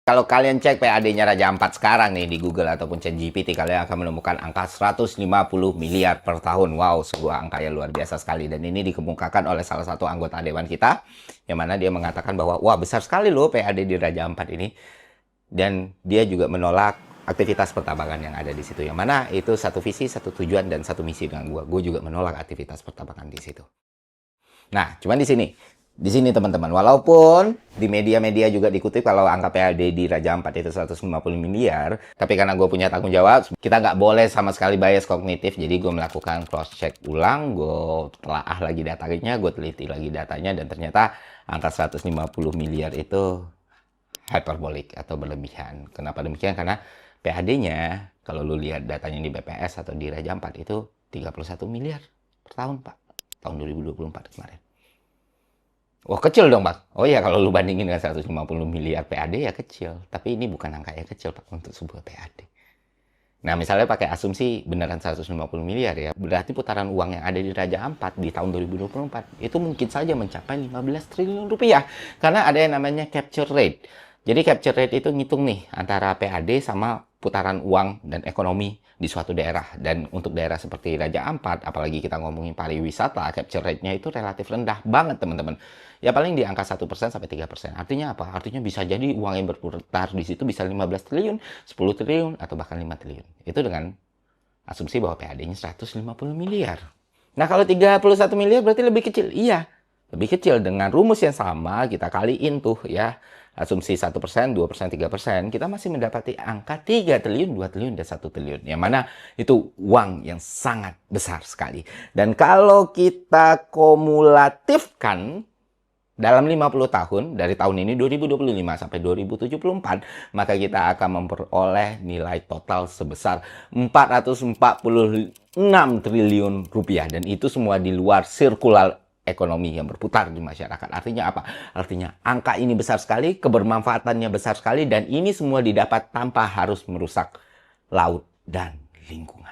Kalau kalian cek PAD-nya Raja Ampat sekarang nih di Google ataupun ChatGPT, kalian akan menemukan angka 150 miliar per tahun. Wow, sebuah angka yang luar biasa sekali. Dan ini dikemukakan oleh salah satu anggota dewan kita, yang mana dia mengatakan bahwa, wah besar sekali loh PAD di Raja Ampat ini. Dan dia juga menolak aktivitas pertambangan yang ada di situ. Yang mana itu satu visi, satu tujuan, dan satu misi dengan gue. Gue juga menolak aktivitas pertambangan di situ. Nah, cuman di sini. Di sini teman-teman, walaupun di media-media juga dikutip kalau angka PAD di Raja Ampat itu 150 miliar, tapi karena gue punya tanggung jawab, kita nggak boleh sama sekali bias kognitif, jadi gue melakukan cross-check ulang, gue telaah lagi datanya, gue teliti lagi datanya, dan ternyata angka 150 miliar itu hyperbolic atau berlebihan. Kenapa demikian? Karena PAD-nya, kalau lu lihat datanya di BPS atau di Raja Ampat itu 31 miliar per tahun, Pak. Tahun 2024 kemarin. Wah, kecil dong, Pak. Oh iya, kalau lu bandingin dengan 150 miliar PAD ya kecil. Tapi ini bukan angka yang kecil, Pak, untuk sebuah PAD. Nah, misalnya pakai asumsi beneran 150 miliar ya, berarti putaran uang yang ada di Raja Ampat di tahun 2024 itu mungkin saja mencapai 15 triliun rupiah. Karena ada yang namanya capture rate. Jadi capture rate itu ngitung nih antara PAD sama putaran uang dan ekonomi di suatu daerah. Dan untuk daerah seperti Raja Ampat, apalagi kita ngomongin pariwisata, capture rate-nya itu relatif rendah banget, teman-teman. Ya paling di angka 1% sampai 3%. Artinya apa? Artinya bisa jadi uang yang berputar di situ bisa 15 triliun, 10 triliun, atau bahkan 5 triliun. Itu dengan asumsi bahwa PAD-nya 150 miliar. Nah, kalau 31 miliar berarti lebih kecil. Iya, lebih kecil. Dengan rumus yang sama, kita kaliin tuh ya. Asumsi 1%, 2%, 3%, kita masih mendapati angka 3 triliun, 2 triliun, dan 1 triliun. Yang mana itu uang yang sangat besar sekali. Dan kalau kita kumulatifkan dalam 50 tahun, dari tahun ini 2025 sampai 2074, maka kita akan memperoleh nilai total sebesar 446 triliun rupiah. Dan itu semua di luar sirkular ekonomi yang berputar di masyarakat. Artinya apa? Artinya angka ini besar sekali, kebermanfaatannya besar sekali, dan ini semua didapat tanpa harus merusak laut dan lingkungan.